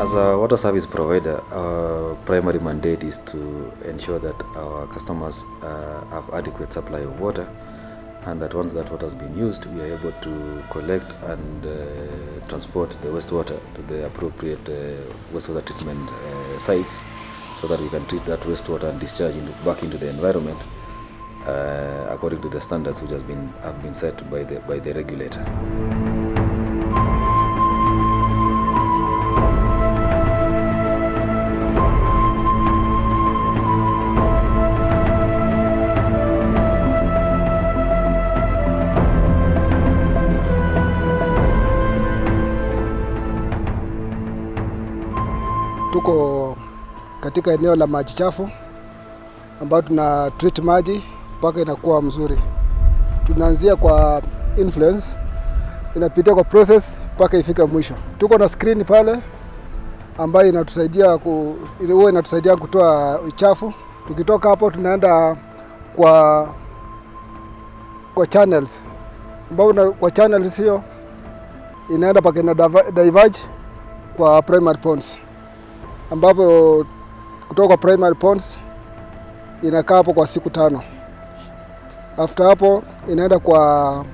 As a water service provider, our primary mandate is to ensure that our customers have adequate supply of water, and that once that water has been used, we are able to collect and transport the wastewater to the appropriate wastewater treatment sites, so that we can treat that wastewater and discharge back into the environment according to the standards which have been set by the regulator. Tuko katika eneo la maji chafu ambayo tuna treat maji mpaka inakuwa mzuri. Tunaanzia kwa influence, inapitia kwa process mpaka ifike mwisho. Tuko na screen pale ambayo inatusaidia kutoa uchafu. Tukitoka hapo tunaenda kwa channels, ambapo kwa channels hiyo inaenda mpaka ina diverge kwa primary ponds, ambapo kutoka kwa primary ponds inakaa hapo kwa siku 5. After hapo inaenda kwa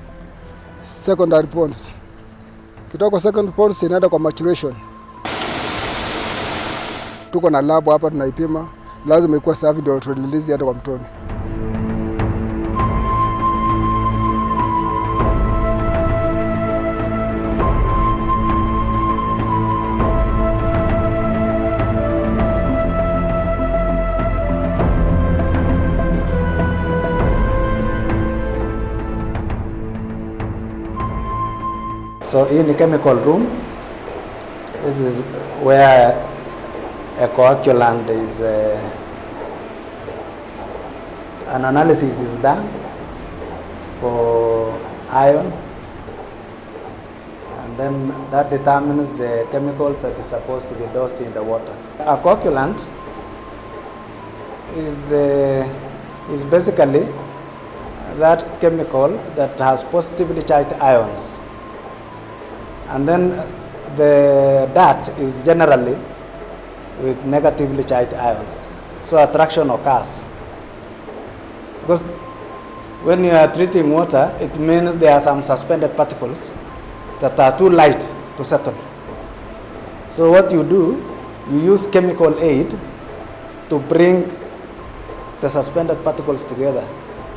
secondary ponds. Kutoka kwa secondary ponds inaenda kwa maturation. Tuko na lab hapa tunaipima, lazima ikuwe safi ndio release hata kwa mtoni. So hii ni chemical room. This is where a coagulant is an analysis is done for iron, and then that determines the chemical that is supposed to be dosed in the water. A coagulant is basically that chemical that has positively charged ions. And then the dirt is generally with negatively charged ions. So attraction occurs. Because when you are treating water, it means there are some suspended particles that are too light to settle. So what you do, you use chemical aid to bring the suspended particles together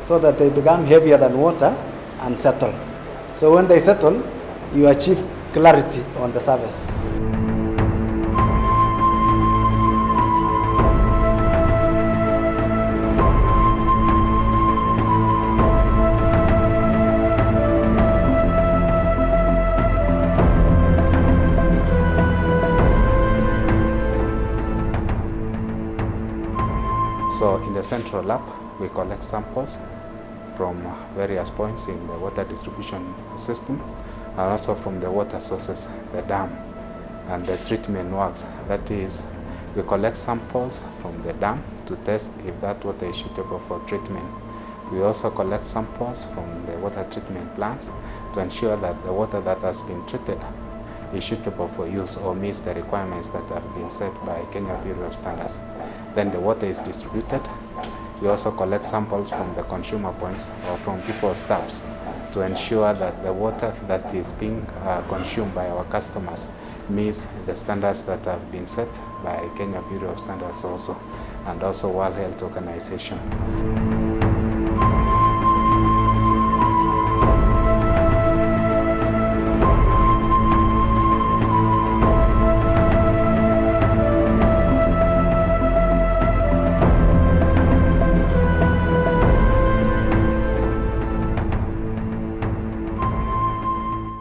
so that they become heavier than water and settle. So when they settle, you achieve clarity on the surface. So in the central lab, we collect samples from various points in the water distribution system, and also from the water sources, the dam, and the treatment works. That is, we collect samples from the dam to test if that water is suitable for treatment. We also collect samples from the water treatment plants to ensure that the water that has been treated is suitable for use or meets the requirements that have been set by Kenya Bureau of Standards. Then the water is distributed. We also collect samples from the consumer points or from people's taps to ensure that the water that is being consumed by our customers meets the standards that have been set by Kenya Bureau of Standards also, and also World Health Organization.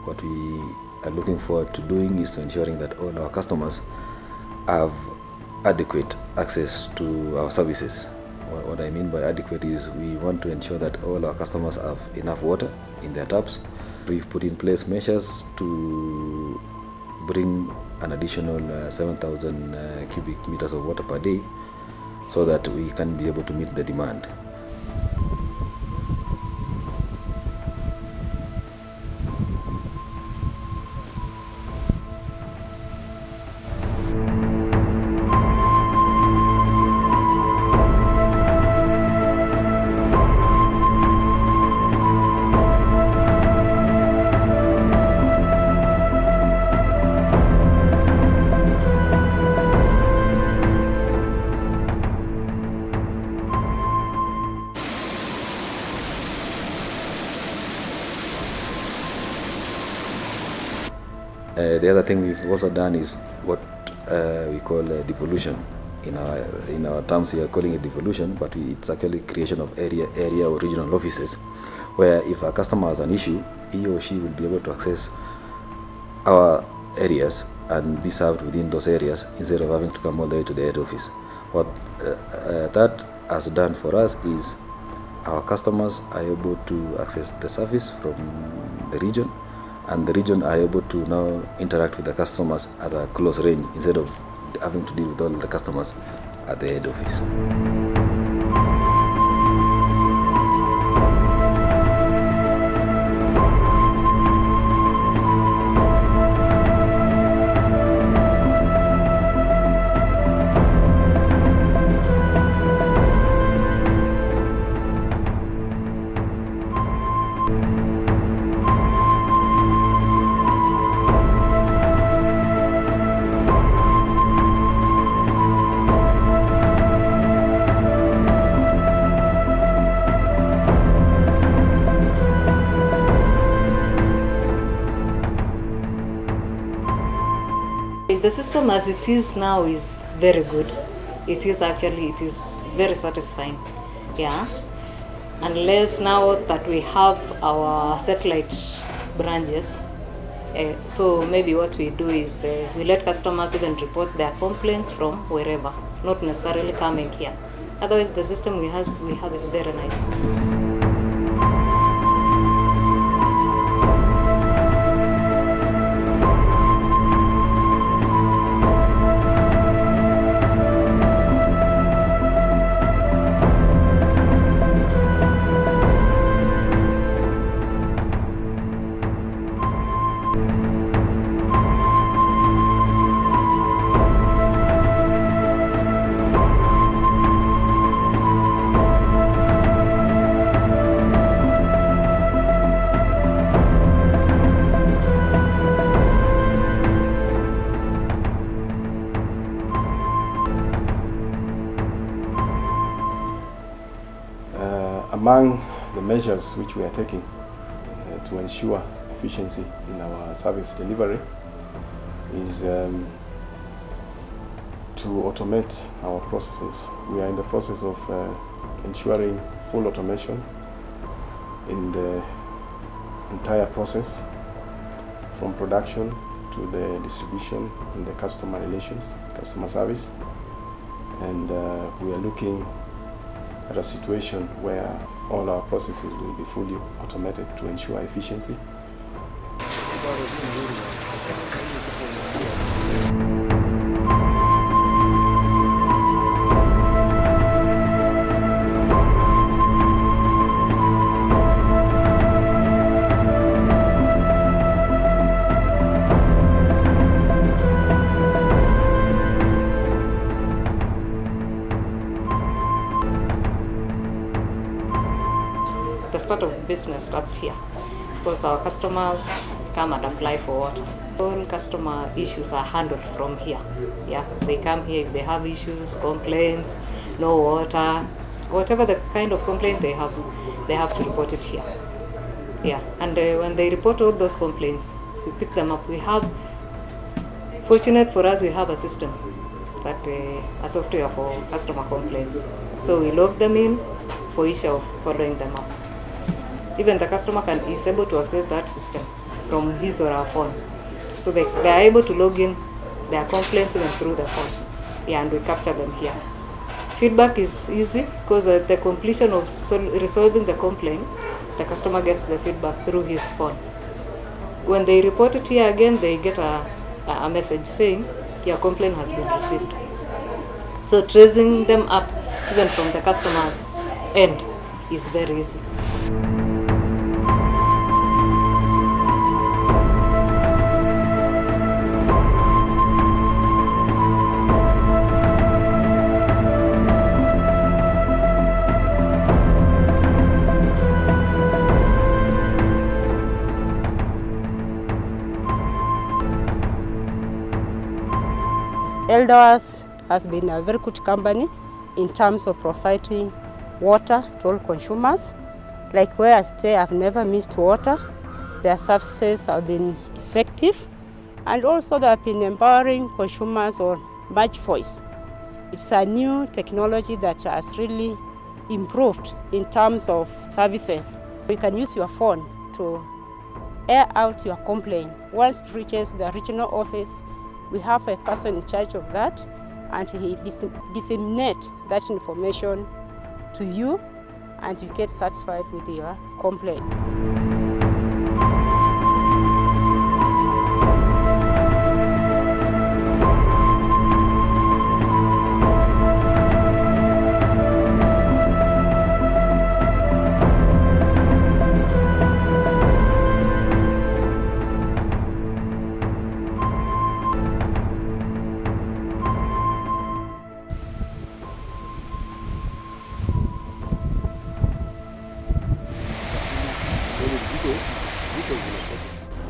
What we are looking forward to doing is to ensuring that all our customers have adequate access to our services. What I mean by adequate is we want to ensure that all our customers have enough water in their taps. We've put in place measures to bring an additional 7,000 cubic meters of water per day so that we can be able to meet the demand. The other thing we've also done is what we call devolution. In our terms, we are calling it devolution, but it's actually creation of area or regional offices, where if a customer has an issue, he or she will be able to access our areas and be served within those areas instead of having to come all the way to the head office. What that has done for us is our customers are able to access the service from the region, and the region are able to now interact with the customers at a close range instead of having to deal with all the customers at the head office. The system as it is now is very good. It is very satisfying. Yeah. Unless now that we have our satellite branches, so maybe what we do is we let customers even report their complaints from wherever, not necessarily coming here. Otherwise, the system we have is very nice. Among the measures which we are taking to ensure efficiency in our service delivery is to automate our processes. We are in the process of ensuring full automation in the entire process, from production to the distribution and the customer relations, customer service. And we are looking at a situation where all our processes will be fully automated to ensure efficiency. The start of business starts here, because our customers come and apply for water. All customer issues are handled from here. Yeah, they come here if they have issues, complaints, no water, whatever the kind of complaint they have to report it here. Yeah, and when they report all those complaints, we pick them up. Fortunate for us, we have a system that a software for customer complaints. So we log them in for each of following them up. Even the customer is able to access that system from his or her phone. So they are able to log in their complaints even through the phone. Yeah, and we capture them here. Feedback is easy because at the completion of resolving the complaint, the customer gets the feedback through his phone. When they report it here again, they get a message saying your complaint has been received. So tracing them up even from the customer's end is very easy. Eldowas has been a very good company in terms of providing water to all consumers. Like where I stay, I've never missed water. Their services have been effective And also they have been empowering consumers on Match Voice. It's a new technology that has really improved in terms of services. You can use your phone to air out your complaint. Once it reaches the regional office, we have a person in charge of that, and he disseminates that information to you, and you get satisfied with your complaint.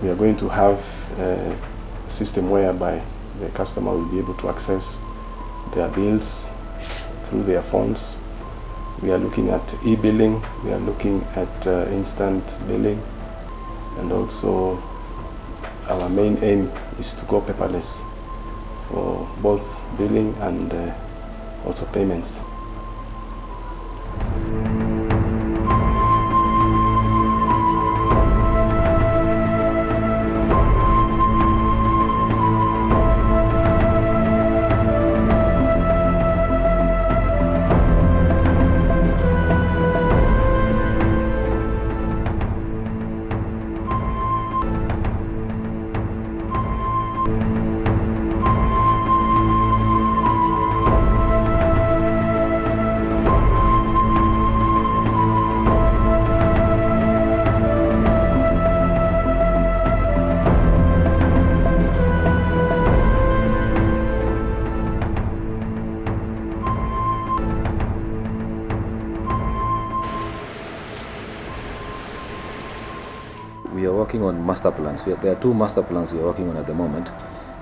We are going to have a system whereby the customer will be able to access their bills through their phones. We are looking at e-billing, we are looking at instant billing, and also our main aim is to go paperless for both billing and also payments. We are working on master plans. There are two master plans we are working on at the moment.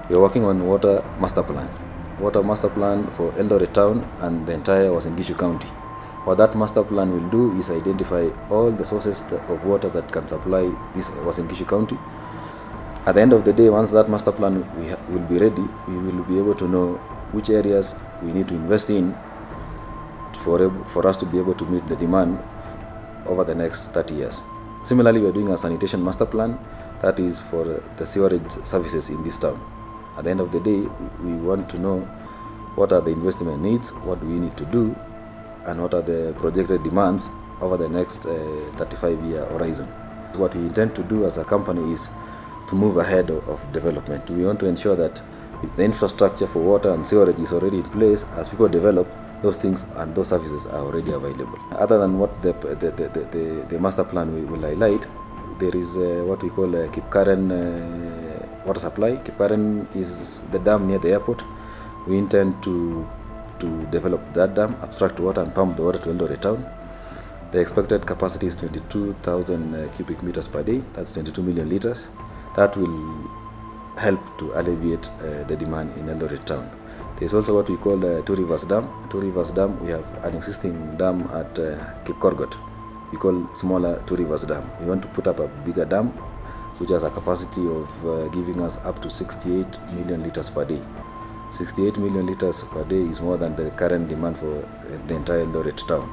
We are working on water master plan. Water master plan for Eldowas town and the entire Uasin Gishu County. What that master plan will do is identify all the sources of water that can supply this Uasin Gishu County. At the end of the day, once that master plan will be ready, we will be able to know which areas we need to invest in for us to be able to meet the demand over the next 30 years. Similarly, we are doing a sanitation master plan that is for the sewerage services in this town. At the end of the day, we want to know what are the investment needs, what do we need to do, and what are the projected demands over the next 35-year horizon. What we intend to do as a company is to move ahead of development. We want to ensure that the infrastructure for water and sewerage is already in place. As people develop, those things and those services are already available. Other than what the master plan will highlight, there is what we call a Kipkaren water supply. Kipkaren is the dam near the airport. We intend to develop that dam, abstract water and pump the water to Eldowas town. The expected capacity is 22,000 cubic meters per day. That's 22 million liters. That will help to alleviate the demand in Eldowas town. There's also what we call Two Rivers Dam. Two Rivers Dam, we have an existing dam at Kipkorgot. We call smaller Two Rivers Dam. We want to put up a bigger dam which has a capacity of giving us up to 68 million liters per day. 68 million liters per day is more than the current demand for the entire Eldowas town.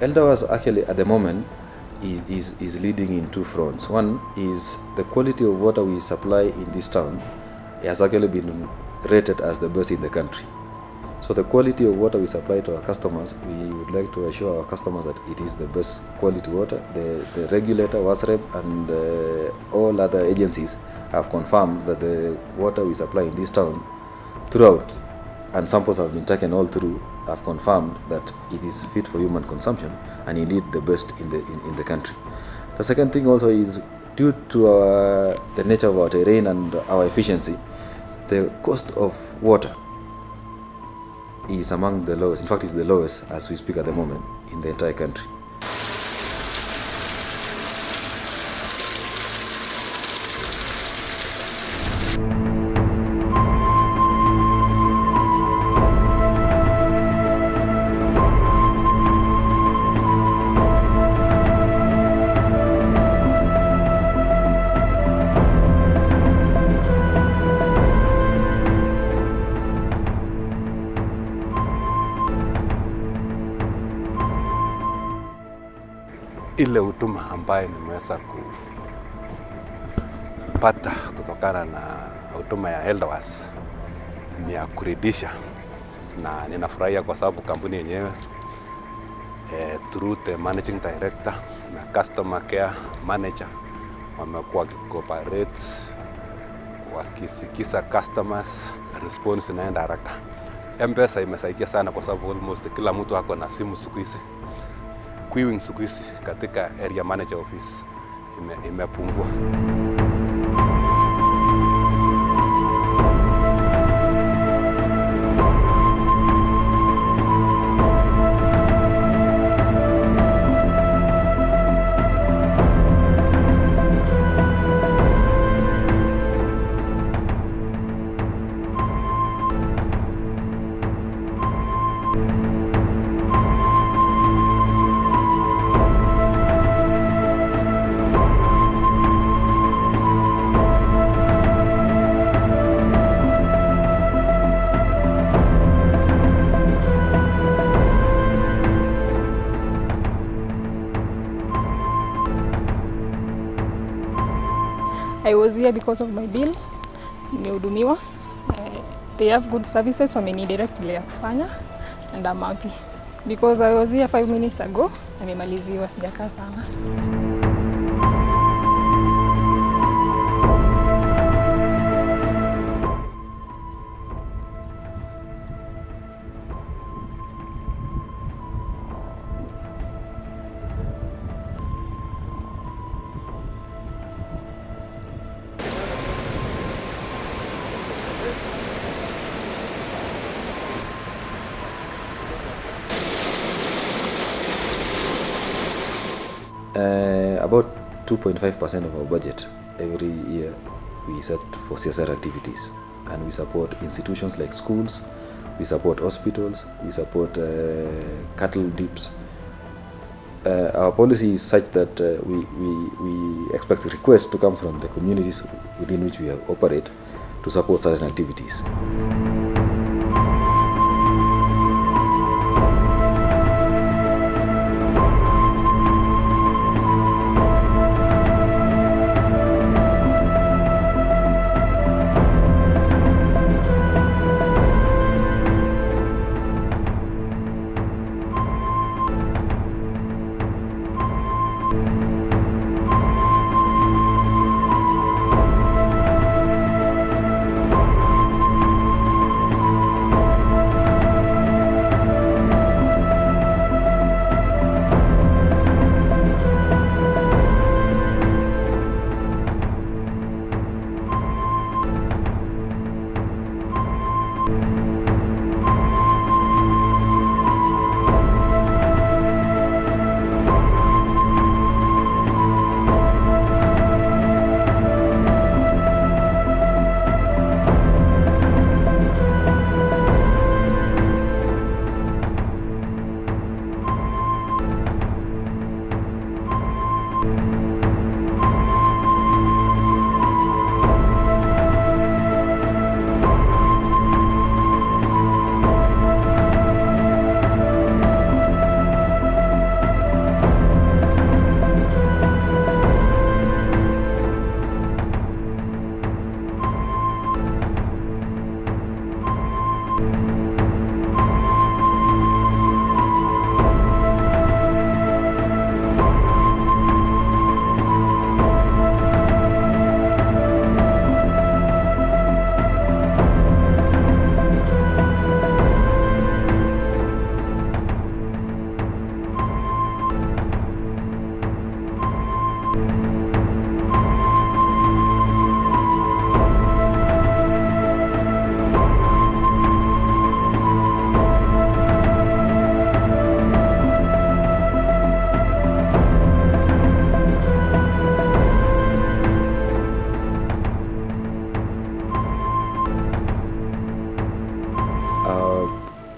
Eldowas actually at the moment is leading in two fronts. One is the quality of water we supply in this town has actually been rated as the best in the country. So the quality of water we supply to our customers, we would like to assure our customers that it is the best quality water. The regulator, WASREB, and all other agencies have confirmed that the water we supply in this town throughout, and samples have been taken all through, have confirmed that it is fit for human consumption and indeed the best in the country. The second thing also is due to the nature of our terrain and our efficiency, the cost of water is among the lowest. In fact, it's the lowest as we speak at the moment in the entire country. Ile huduma ambayo nimeweza kupata kutokana na huduma ya Eldowas ni ya kuridhisha, na ninafurahia kwa sababu kampuni yenyewe through the managing director na customer care manager wamekuwa wakicooperate, wakisikiza customers, response inaenda haraka. M-Pesa imesaidia sana kwa sababu almost kila mtu ako na simu siku hizi. Queuing siku hizi katika area manager office imepungua. I was here because of my bill. Nimehudumiwa. They have good services, wamenidirect vile ya kufanya, and I'm happy because I was here 5 minutes ago. Nimemaliziwa, sijakaa sana. About 2.5% of our budget every year we set for CSR activities, and we support institutions like schools, we support hospitals, we support cattle dips. Our policy is such that we expect requests to come from the communities within which we operate to support certain activities.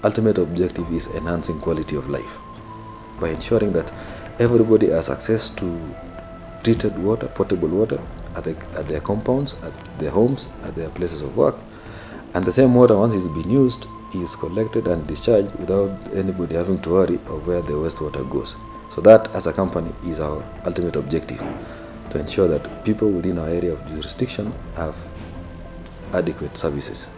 ultimate objective is enhancing quality of life by ensuring that everybody has access to treated water, potable water at their compounds, at their homes, at their places of work. And the same water, once it's been used, is collected and discharged without anybody having to worry of where the wastewater goes. So that, as a company, is our ultimate objective, to ensure that people within our area of jurisdiction have adequate services.